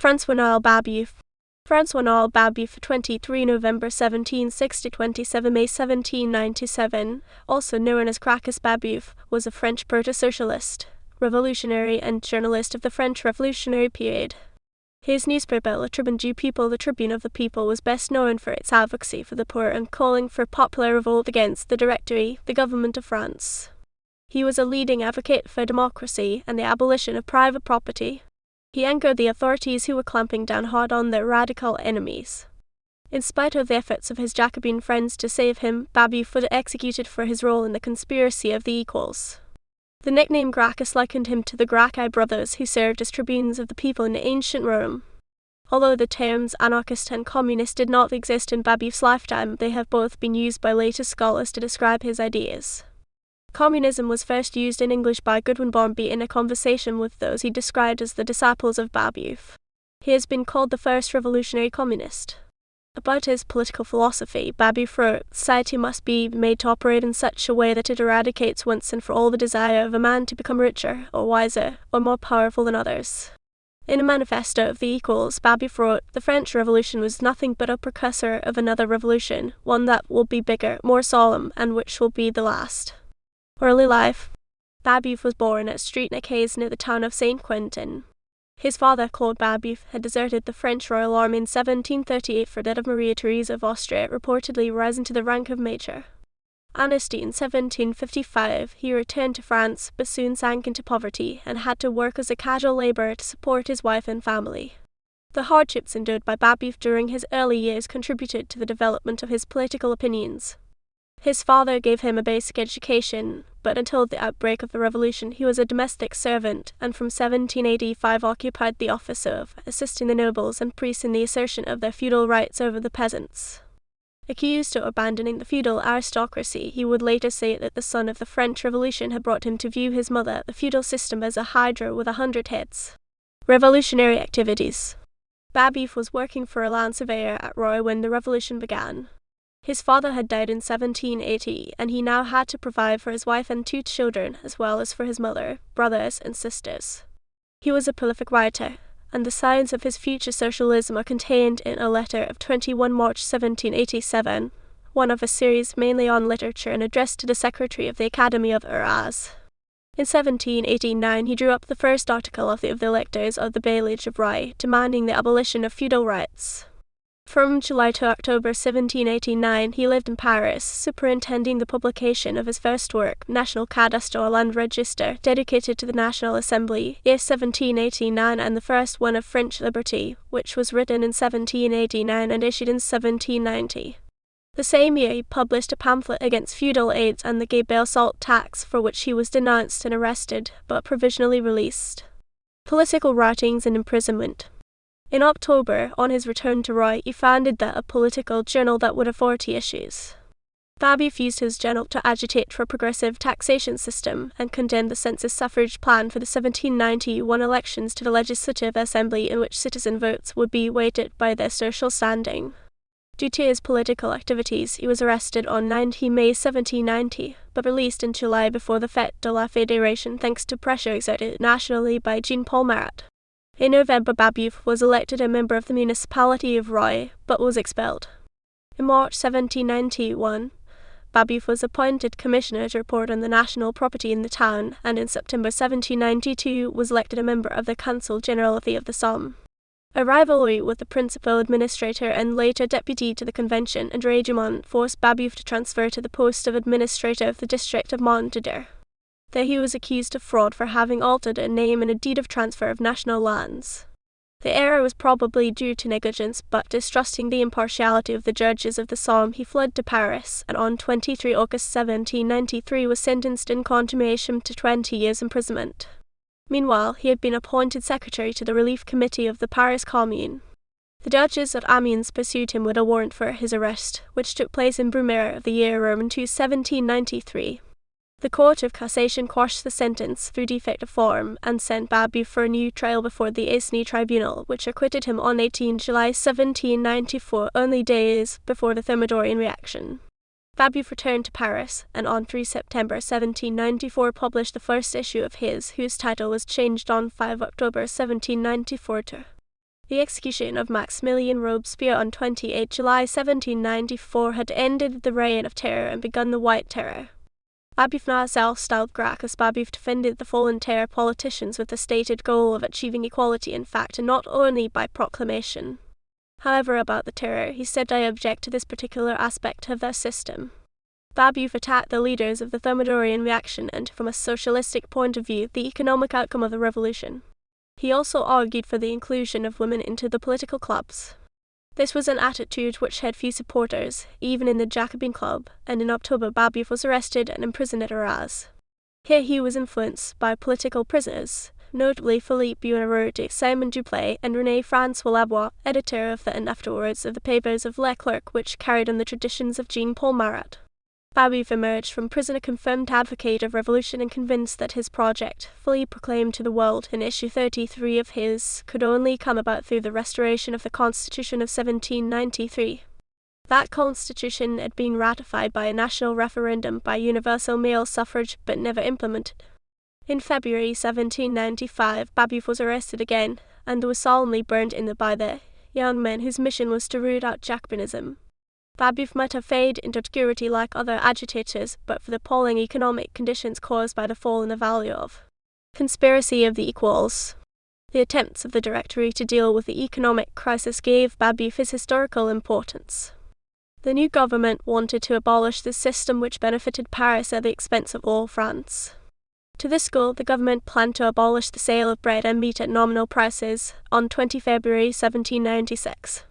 François-Noël Babeuf. François-Noël Babeuf, 23 November 1760 – 27 May 1797, also known as Gracchus Babeuf, was a French proto-socialist, revolutionary and journalist of the French Revolutionary period. His newspaper, Le Tribune du Peuple, the Tribune of the People, was best known for its advocacy for the poor and calling for popular revolt against the Directory, the government of France. He was a leading advocate for democracy and the abolition of private property. He angered the authorities who were clamping down hard on their radical enemies. In spite of the efforts of his Jacobin friends to save him, Babeuf was executed for his role in the conspiracy of the equals. The nickname Gracchus likened him to the Gracchi brothers who served as tribunes of the people in ancient Rome. Although the terms anarchist and communist did not exist in Babeuf's lifetime, they have both been used by later scholars to describe his ideas. Communism was first used in English by Goodwyn Barmby in a conversation with those he described as the disciples of Babeuf. He has been called the first revolutionary communist. About his political philosophy, Babeuf wrote, "Society must be made to operate in such a way that it eradicates once and for all the desire of a man to become richer, or wiser, or more powerful than others." In a manifesto of the equals, Babeuf wrote, "The French Revolution was nothing but a precursor of another revolution, one that will be bigger, more solemn, and which will be the last." Early life. Babeuf was born at Street-Nicaise near the town of St. Quentin. His father, Claude Babeuf, had deserted the French Royal Army in 1738 for death of Maria Theresa of Austria, reportedly rising to the rank of major. Amnesty in 1755, he returned to France, but soon sank into poverty and had to work as a casual labourer to support his wife and family. The hardships endured by Babeuf during his early years contributed to the development of his political opinions. His father gave him a basic education, but until the outbreak of the revolution he was a domestic servant, and from 1785 occupied the office of assisting the nobles and priests in the assertion of their feudal rights over the peasants. Accused of abandoning the feudal aristocracy, he would later say that the son of the French Revolution had brought him to view his mother, the feudal system, as a hydra with 100 heads. Revolutionary activities. Babeuf was working for a land surveyor at Roye when the revolution began. His father had died in 1780, and he now had to provide for his wife and 2 children, as well as for his mother, brothers, and sisters. He was a prolific writer, and the signs of his future socialism are contained in a letter of 21 March 1787, one of a series mainly on literature and addressed to the secretary of the Academy of Arras. In 1789 he drew up the first article of the electors of the bailliage of Roye, demanding the abolition of feudal rights. From July to October 1789 he lived in Paris, superintending the publication of his first work, National Cadastre Land Register, dedicated to the National Assembly, in 1789, and the first one of French Liberty, which was written in 1789 and issued in 1790. The same year he published a pamphlet against feudal aids and the gay bale salt tax, for which he was denounced and arrested, but provisionally released. Political writings and imprisonment. In October, on his return to Roye, he founded a political journal that would have 40 issues. Babeuf used his journal to agitate for a progressive taxation system and condemned the census suffrage plan for the 1791 elections to the Legislative Assembly, in which citizen votes would be weighted by their social standing. Due to his political activities, he was arrested on 19 May 1790, but released in July before the Fête de la Fédération thanks to pressure exerted nationally by Jean-Paul Marat. In November, Babeuf was elected a member of the municipality of Roye, but was expelled. In March 1791, Babeuf was appointed commissioner to report on the national property in the town, and in September 1792 was elected a member of the Council Generality of the Somme. A rivalry with the principal administrator and later deputy to the convention, André Dumont, forced Babeuf to transfer to the post of administrator of the district of Montdidier. There he was accused of fraud for having altered a name in a deed of transfer of national lands. The error was probably due to negligence, but distrusting the impartiality of the judges of the Somme, he fled to Paris, and on 23 August 1793 was sentenced in contumaciam to 20 years' imprisonment. Meanwhile, he had been appointed secretary to the Relief Committee of the Paris Commune. The Duchess of Amiens pursued him with a warrant for his arrest, which took place in Brumaire of the year Roman II 1793. The Court of Cassation quashed the sentence through defect of form and sent Babeuf for a new trial before the Aisne Tribunal, which acquitted him on 18 July 1794, only days before the Thermidorian reaction. Babeuf returned to Paris, and on 3 September 1794 published the first issue of his, whose title was changed on 5 October 1794 to The execution of Maximilien Robespierre on 28 July 1794 had ended the Reign of Terror and begun the White Terror. Babeuf, now self-styled Gracchus Babeuf, defended the fallen terror politicians with the stated goal of achieving equality in fact and not only by proclamation. However, about the terror, he said, "I object to this particular aspect of their system." Babeuf attacked the leaders of the Thermidorian reaction and, from a socialistic point of view, the economic outcome of the revolution. He also argued for the inclusion of women into the political clubs. This was an attitude which had few supporters, even in the Jacobin club, and in October Babeuf was arrested and imprisoned at Arras. Here he was influenced by political prisoners, notably Philippe Buonarroti, Simon Duplay, and René François Labois, editor of the and afterwards of the papers of Le Clerc, which carried on the traditions of Jean-Paul Marat. Babeuf emerged from prison a confirmed advocate of revolution and convinced that his project, fully proclaimed to the world in issue 33 of his, could only come about through the restoration of the Constitution of 1793. That constitution had been ratified by a national referendum by universal male suffrage but never implemented. In February 1795, Babeuf was arrested again and was solemnly burned by the young men whose mission was to root out Jacobinism. Babeuf might have faded into obscurity like other agitators, but for the appalling economic conditions caused by the fall in the value of conspiracy of the equals. The attempts of the Directory to deal with the economic crisis gave Babeuf his historical importance. The new government wanted to abolish the system which benefited Paris at the expense of all France. To this goal, the government planned to abolish the sale of bread and meat at nominal prices on 20 February 1796.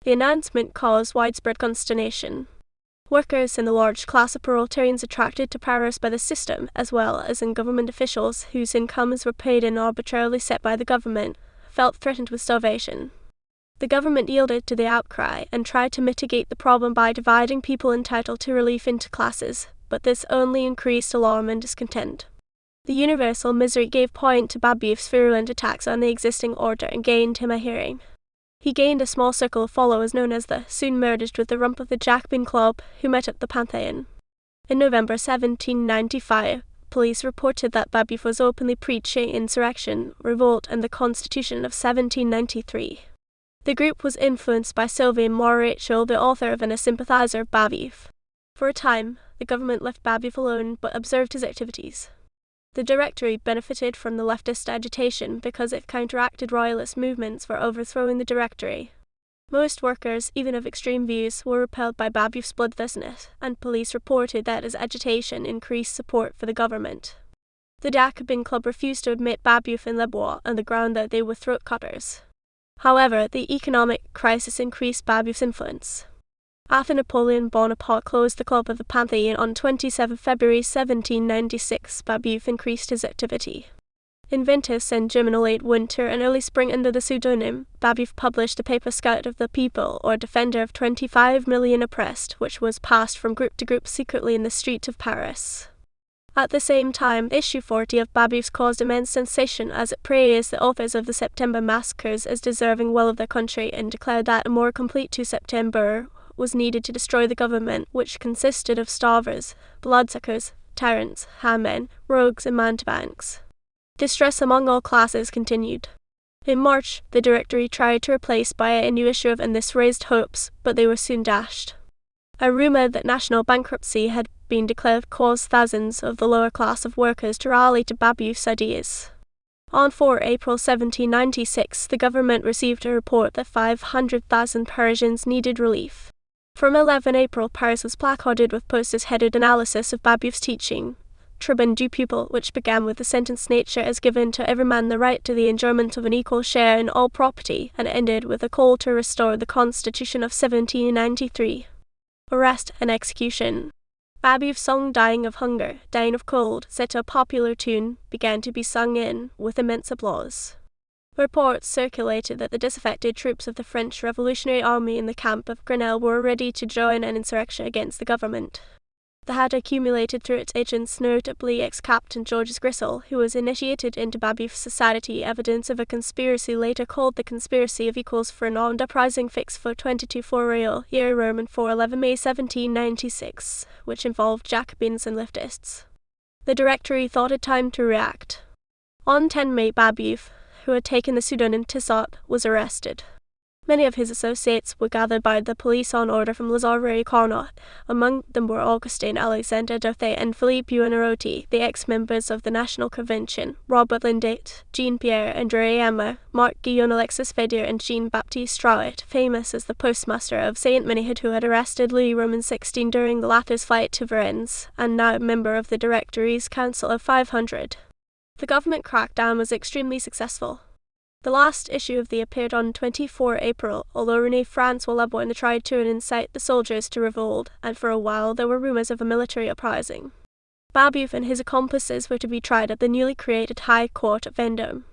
The announcement caused widespread consternation. Workers and the large class of proletarians attracted to Paris by the system, as well as in government officials whose incomes were paid and arbitrarily set by the government, felt threatened with starvation. The government yielded to the outcry and tried to mitigate the problem by dividing people entitled to relief into classes, but this only increased alarm and discontent. The universal misery gave point to Babeuf's virulent attacks on the existing order and gained him a hearing. He gained a small circle of followers known as the, soon merged with the rump of the Jacobin Club, who met at the Panthéon. In November 1795, police reported that Babeuf was openly preaching insurrection, revolt, and the Constitution of 1793. The group was influenced by Sylvain Montréchal, the author of and a sympathizer of Babeuf. For a time, the government left Babeuf alone but observed his activities. The Directory benefited from the leftist agitation because it counteracted royalist movements for overthrowing the Directory. Most workers, even of extreme views, were repelled by Babeuf's bloodthirstiness, and police reported that his agitation increased support for the government. The Jacobin Club refused to admit Babeuf and Labois on the ground that they were throat cutters. However, the economic crisis increased Babeuf's influence. After Napoleon Bonaparte closed the club of the Panthéon on 27 February 1796, Babeuf increased his activity. In Ventis and Germinal late winter and early spring under the pseudonym, Babeuf published the paper Scout of the People, or Defender of 25 million Oppressed, which was passed from group to group secretly in the streets of Paris. At the same time, issue 40 of Babeuf's caused immense sensation as it praised the authors of the September massacres as deserving well of their country and declared that a more complete 2 September was needed to destroy the government, which consisted of starvers, bloodsuckers, tyrants, hangmen, rogues, and mountebanks. Distress among all classes continued. In March, the Directory tried to replace by a new issue and this raised hopes, but they were soon dashed. A rumour that national bankruptcy had been declared caused thousands of the lower class of workers to rally to Babeuf's ideas. On 4 April 1796, the government received a report that 500,000 Parisians needed relief. From 11 April, Paris was placarded with posters headed Analysis of Babeuf's teaching, Tribune du Peuple, which began with the sentence Nature has given to every man the right to the enjoyment of an equal share in all property, and ended with a call to restore the Constitution of 1793. Arrest and execution. Babeuf's song Dying of Hunger, Dying of Cold, set to a popular tune, began to be sung in with immense applause. Reports circulated that the disaffected troops of the French Revolutionary Army in the camp of Grenelle were ready to join an insurrection against the government. They had accumulated through its agents, notably ex-Captain Georges Grisel, who was initiated into Babeuf's society, evidence of a conspiracy later called the Conspiracy of Equals for an armed uprising fixed for 22 Fouriel, year Roman for 11 May 1796, which involved Jacobins and leftists. The Directory thought it time to react. On 10 May, Babeuf, who had taken the Soudan in Tissot, was arrested. Many of his associates were gathered by the police on order from Les Carnot. Among them were Augustin Alexandre Daudet and Philippe Buonarroti, the ex-members of the National Convention, Robert Lindet, Jean-Pierre André Emma, Marc Guillaume Alexis Feder, and Jean-Baptiste Strouet, famous as the postmaster of Saint-Menihid who had arrested Louis Roman XVI during the latter's flight to Varennes, and now a member of the Directory's Council of 500. The government crackdown was extremely successful. The last issue of the appeared on 24 April, although René-François Lebrun tried to incite the soldiers to revolt, and for a while there were rumours of a military uprising. Babeuf and his accomplices were to be tried at the newly created High Court at Vendôme.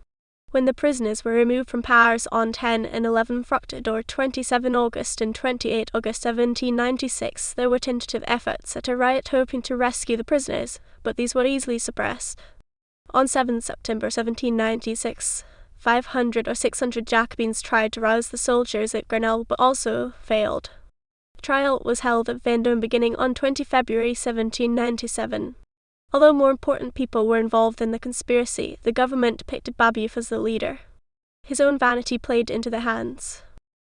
When the prisoners were removed from Paris on 10 and 11 Fructidor 27 August and 28 August 1796, there were tentative efforts at a riot hoping to rescue the prisoners, but these were easily suppressed. On 7 September 1796, 500 or 600 Jacobins tried to rouse the soldiers at Grenelle but also failed. The trial was held at Vendôme beginning on 20 February 1797. Although more important people were involved in the conspiracy, the government depicted Babeuf as the leader. His own vanity played into their hands.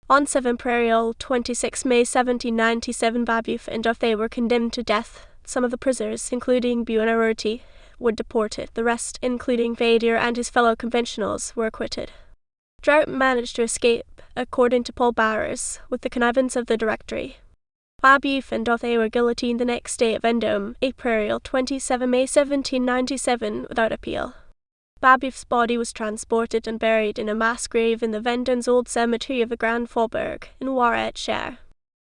On 7 Prairial 26 May 1797, Babeuf and Daudet were condemned to death. Some of the prisoners, including Buonarroti, were deported. The rest, including Feder and his fellow conventionals, were acquitted. Drought managed to escape, according to Paul Barrers, with the connivance of the Directory. Babeuf and Daudet were guillotined the next day at Vendôme, Prairial 27 May 1797, without appeal. Babeuf's body was transported and buried in a mass grave in the Vendôme's old cemetery of the Grand Faubourg, in Loire-et-Cher.